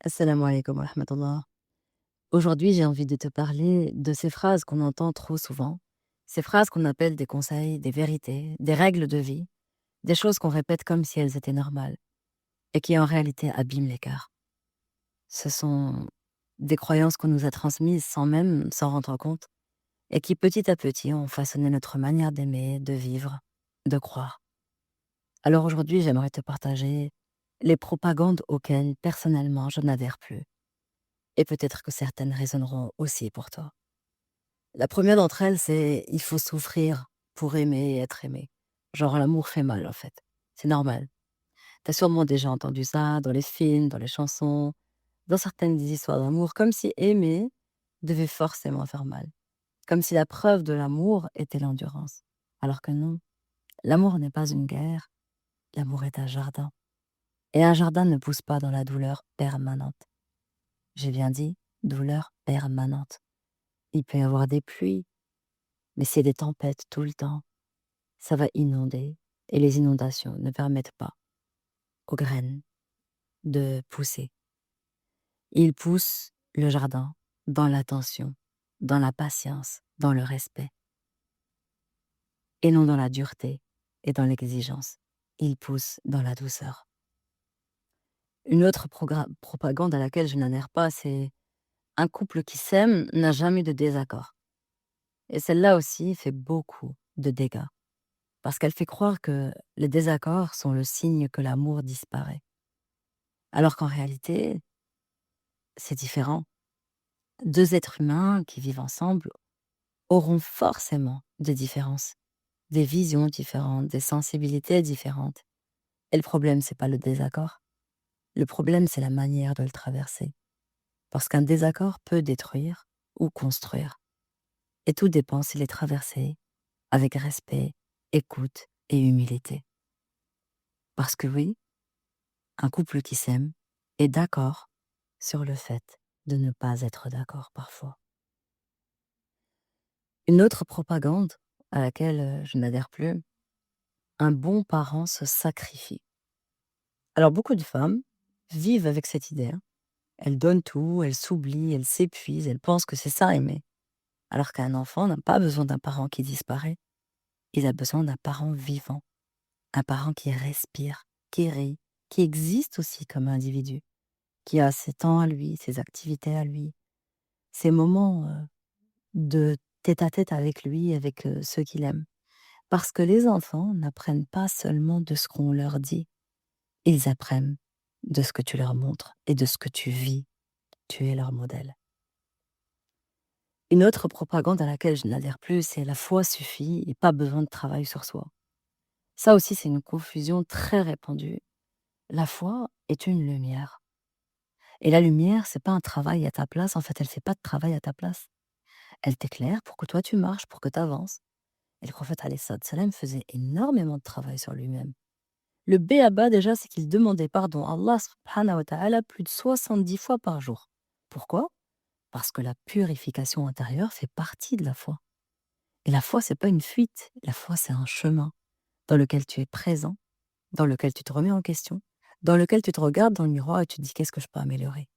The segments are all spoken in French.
Assalamu alaikum wa rahmatullah. Aujourd'hui, j'ai envie de te parler de ces phrases qu'on entend trop souvent, ces phrases qu'on appelle des conseils, des vérités, des règles de vie, des choses qu'on répète comme si elles étaient normales et qui en réalité abîment les cœurs. Ce sont des croyances qu'on nous a transmises sans même s'en rendre compte et qui petit à petit ont façonné notre manière d'aimer, de vivre, de croire. Alors aujourd'hui, j'aimerais te partager les propagandes auxquelles personnellement je n'adhère plus et peut-être que certaines résonneront aussi pour toi. La première d'entre elles, c'est: il faut souffrir pour aimer et être aimé. Genre l'amour fait mal, en fait. C'est normal. T'as sûrement déjà entendu ça dans les films, dans les chansons, dans certaines histoires d'amour, comme si aimer devait forcément faire mal. Comme si la preuve de l'amour était l'endurance. Alors que non, l'amour n'est pas une guerre, l'amour est un jardin. Et un jardin ne pousse pas dans la douleur permanente. J'ai bien dit douleur permanente. Il peut y avoir des pluies, mais c'est des tempêtes tout le temps. Ça va inonder et les inondations ne permettent pas aux graines de pousser. Ils poussent le jardin dans l'attention, dans la patience, dans le respect, et non dans la dureté et dans l'exigence. Ils poussent dans la douceur. Une autre propagande à laquelle je n'adhère pas, c'est: un couple qui s'aime n'a jamais de désaccord. Et celle-là aussi fait beaucoup de dégâts, parce qu'elle fait croire que les désaccords sont le signe que l'amour disparaît. Alors qu'en réalité, c'est différent. Deux êtres humains qui vivent ensemble auront forcément des différences, des visions différentes, des sensibilités différentes. Et le problème, c'est pas le désaccord. Le problème, c'est la manière de le traverser. Parce qu'un désaccord peut détruire ou construire. Et tout dépend s'il est traversé avec respect, écoute et humilité. Parce que oui, un couple qui s'aime est d'accord sur le fait de ne pas être d'accord parfois. Une autre propagande à laquelle je n'adhère plus: un bon parent se sacrifie. Alors beaucoup de femmes vivent avec cette idée, hein. Elles donnent tout, elles s'oublient, elles s'épuisent, elles pensent que c'est ça aimer. Alors qu'un enfant n'a pas besoin d'un parent qui disparaît, il a besoin d'un parent vivant, un parent qui respire, qui rit, qui existe aussi comme individu, qui a ses temps à lui, ses activités à lui, ses moments de tête-à-tête avec lui, avec ceux qu'il aime. Parce que les enfants n'apprennent pas seulement de ce qu'on leur dit, ils apprennent de ce que tu leur montres et de ce que tu vis. Tu es leur modèle. Une autre propagande à laquelle je n'adhère plus, c'est: la foi suffit et pas besoin de travail sur soi. Ça aussi, c'est une confusion très répandue. La foi est une lumière. Et la lumière, c'est pas un travail à ta place. En fait, elle fait pas de travail à ta place. Elle t'éclaire pour que toi tu marches, pour que tu avances. Et le prophète alayhi salam faisait énormément de travail sur lui-même. Le b.a.-ba déjà, c'est qu'il demandait pardon à Allah subhanahu wa ta'ala plus de 70 fois par jour. Pourquoi? Parce que la purification intérieure fait partie de la foi. Et la foi, c'est pas une fuite. La foi, c'est un chemin dans lequel tu es présent, dans lequel tu te remets en question, dans lequel tu te regardes dans le miroir et tu te dis: qu'est-ce que je peux améliorer?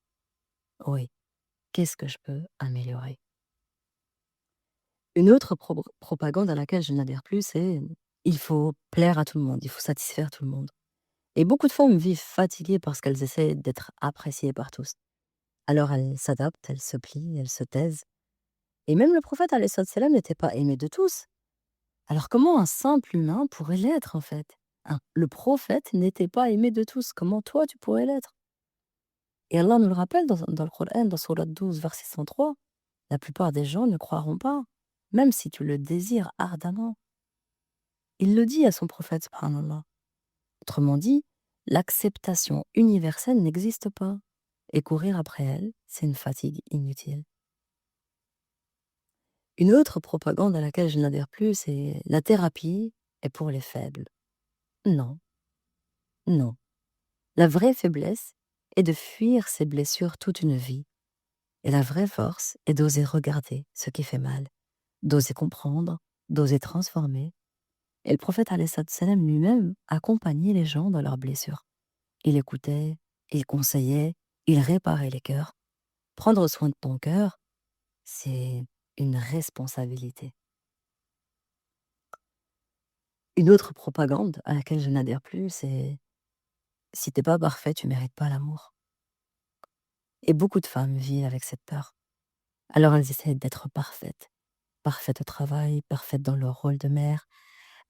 Oui, qu'est-ce que je peux améliorer? Une autre propagande à laquelle je n'adhère plus, c'est: il faut plaire à tout le monde, il faut satisfaire tout le monde. Et beaucoup de femmes vivent fatiguées parce qu'elles essaient d'être appréciées par tous. Alors elles s'adaptent, elles se plient, elles se taisent. Et même le prophète alayhi salam n'était pas aimé de tous. Alors comment un simple humain pourrait l'être en fait? Le prophète n'était pas aimé de tous. Comment toi tu pourrais l'être? Et Allah nous le rappelle dans le Coran, dans Sourate 12, verset 103. La plupart des gens ne croiront pas, même si tu le désires ardemment. Il le dit à son prophète, subhanallah. Autrement dit, l'acceptation universelle n'existe pas. Et courir après elle, c'est une fatigue inutile. Une autre propagande à laquelle je n'adhère plus, c'est: la thérapie est pour les faibles. Non, non. La vraie faiblesse est de fuir ses blessures toute une vie. Et la vraie force est d'oser regarder ce qui fait mal, d'oser comprendre, d'oser transformer. Et le prophète alayhi salam lui-même accompagnait les gens dans leurs blessures. Il écoutait, il conseillait, il réparait les cœurs. Prendre soin de ton cœur, c'est une responsabilité. Une autre propagande à laquelle je n'adhère plus, c'est: «Si t'es pas parfait, tu mérites pas l'amour», et beaucoup de femmes vivent avec cette peur. Alors elles essaient d'être parfaites. Parfaites au travail, parfaites dans leur rôle de mère,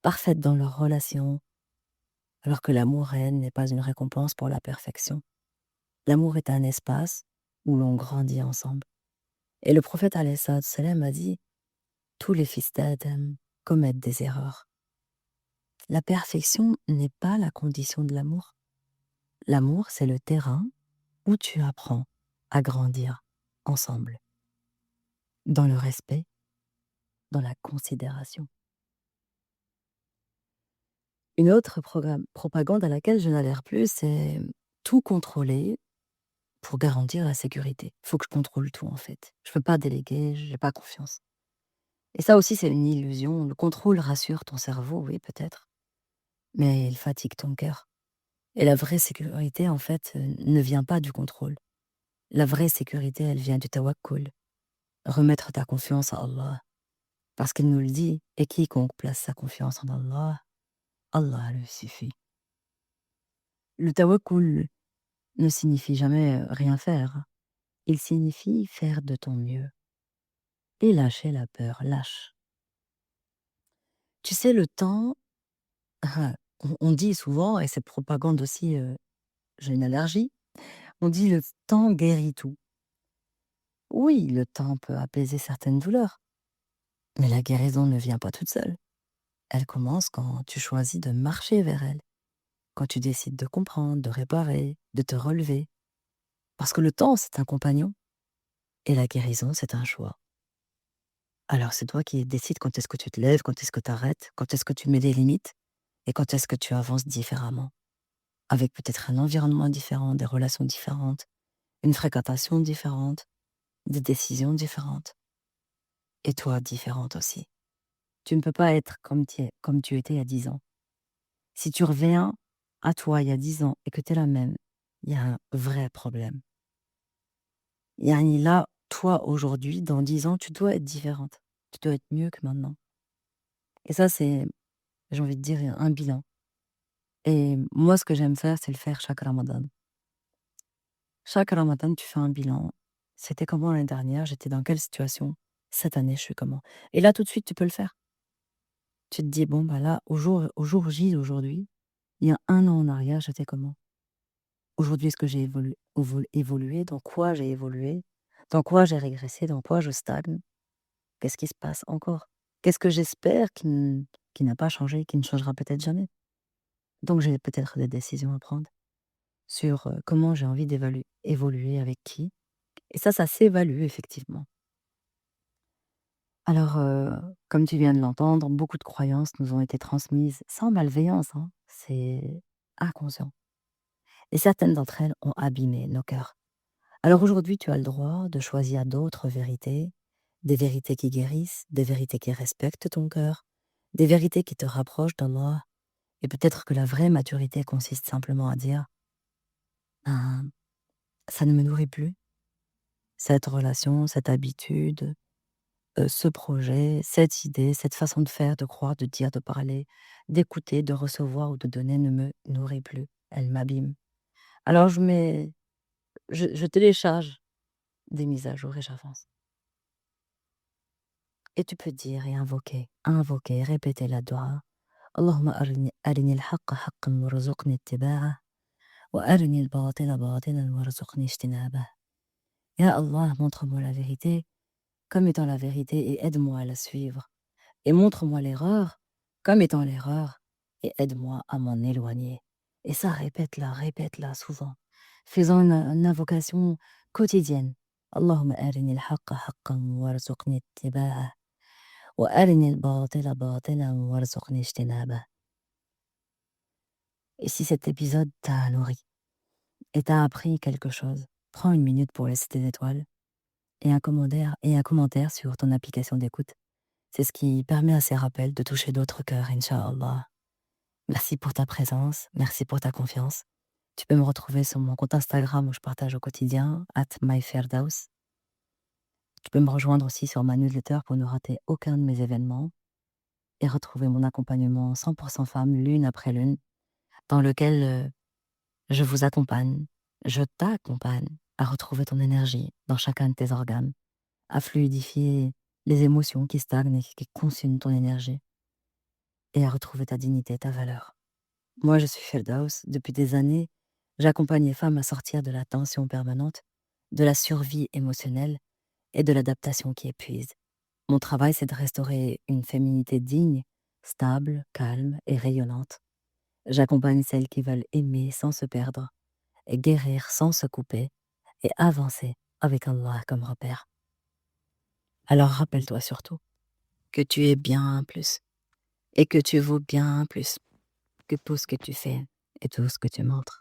parfaites dans leurs relations, alors que l'amour réel n'est pas une récompense pour la perfection. L'amour est un espace où l'on grandit ensemble. Et le prophète alayhi salatu wassalam a dit: «Tous les fils d'Adam commettent des erreurs». La perfection n'est pas la condition de l'amour. L'amour, c'est le terrain où tu apprends à grandir ensemble, dans le respect, dans la considération. Une autre propagande à laquelle je n'adhère plus, c'est tout contrôler pour garantir la sécurité. Il faut que je contrôle tout, en fait. Je peux pas déléguer, j'ai pas confiance. Et ça aussi, c'est une illusion. Le contrôle rassure ton cerveau, oui, peut-être, mais il fatigue ton cœur. Et la vraie sécurité, en fait, ne vient pas du contrôle. La vraie sécurité, elle vient du tawakkul. Remettre ta confiance à Allah. Parce qu'il nous le dit, et quiconque place sa confiance en Allah, Allah lui suffit. Le tawakkul ne signifie jamais rien faire. Il signifie faire de ton mieux et lâcher la peur, lâche. Tu sais, le temps, on dit souvent, et cette propagande aussi, j'ai une allergie, on dit: «Le temps guérit tout». Oui, le temps peut apaiser certaines douleurs, mais la guérison ne vient pas toute seule. Elle commence quand tu choisis de marcher vers elle, quand tu décides de comprendre, de réparer, de te relever. Parce que le temps, c'est un compagnon et la guérison, c'est un choix. Alors c'est toi qui décides quand est-ce que tu te lèves, quand est-ce que tu arrêtes, quand est-ce que tu mets des limites et quand est-ce que tu avances différemment, avec peut-être un environnement différent, des relations différentes, une fréquentation différente, des décisions différentes et toi différente aussi. Tu ne peux pas être comme tu étais il y a 10 ans. Si tu reviens à toi il y a 10 ans et que tu es la même, il y a un vrai problème. Yani là, toi aujourd'hui, dans 10 ans, tu dois être différente. Tu dois être mieux que maintenant. Et ça, c'est, j'ai envie de dire, un bilan. Et moi, ce que j'aime faire, c'est le faire chaque Ramadan. Chaque Ramadan, tu fais un bilan. C'était comment l'année dernière? J'étais dans quelle situation? Cette année, je suis comment? Et là, tout de suite, tu peux le faire. Tu te dis: «Bon, bah, là, au jour J d'aujourd'hui, il y a 1 an en arrière, j'étais comment? Aujourd'hui, est-ce que j'ai évolué? Dans quoi j'ai évolué? Dans quoi j'ai régressé? Dans quoi je stagne? Qu'est-ce qui se passe encore? Qu'est-ce que j'espère qui n'a pas changé, qui ne changera peut-être jamais?» Donc j'ai peut-être des décisions à prendre sur, comment j'ai envie évoluer avec qui, et ça s'évalue effectivement. Alors, comme tu viens de l'entendre, beaucoup de croyances nous ont été transmises sans malveillance, hein, c'est inconscient, et certaines d'entre elles ont abîmé nos cœurs. Alors aujourd'hui, tu as le droit de choisir d'autres vérités, des vérités qui guérissent, des vérités qui respectent ton cœur, des vérités qui te rapprochent d'Allah, et peut-être que la vraie maturité consiste simplement à dire: «Ben, ça ne me nourrit plus, cette relation, cette habitude, ce projet, cette idée, cette façon de faire, de croire, de dire, de parler, d'écouter, de recevoir ou de donner ne me nourrit plus, elle m'abîme». Alors je télécharge des mises à jour et j'avance. Et tu peux dire et invoquer, répéter la doua. Allahumma arini al-haqqa haqqan warzuqni ittiba'ah wa arini al-batila batilan warzuqni ijtinabah. Ya Allah, montre-moi la vérité comme étant la vérité et aide-moi à la suivre. Et montre-moi l'erreur comme étant l'erreur et aide-moi à m'en éloigner. Et ça, répète-la souvent. Faisons une invocation quotidienne. Allahumma arini al-haqqa haqqan warzuqni ittiba'ah. وأرني الباطل باطلا وارزقني اجتنابه. Et si cet épisode t'a nourri et t'a appris quelque chose, prends 1 minute pour laisser tes étoiles et un commentaire sur ton application d'écoute. C'est ce qui permet à ces rappels de toucher d'autres cœurs, Inch'Allah. Merci pour ta présence, merci pour ta confiance. Tu peux me retrouver sur mon compte Instagram où je partage au quotidien, @myferdows. Tu peux me rejoindre aussi sur ma newsletter pour ne rater aucun de mes événements et retrouver mon accompagnement 100 femmes, l'une après l'une, dans lequel, je vous accompagne, je t'accompagne à retrouver ton énergie dans chacun de tes organes, à fluidifier les émotions qui stagnent et qui consument ton énergie et à retrouver ta dignité, ta valeur. Moi, je suis Firdaus. Depuis des années, j'accompagne les femmes à sortir de la tension permanente, de la survie émotionnelle et de l'adaptation qui épuise. Mon travail, c'est de restaurer une féminité digne, stable, calme et rayonnante. J'accompagne celles qui veulent aimer sans se perdre, et guérir sans se couper, et avancer avec Allah comme repère. Alors rappelle-toi surtout que tu es bien plus, et que tu vaux bien plus que tout ce que tu fais et tout ce que tu montres.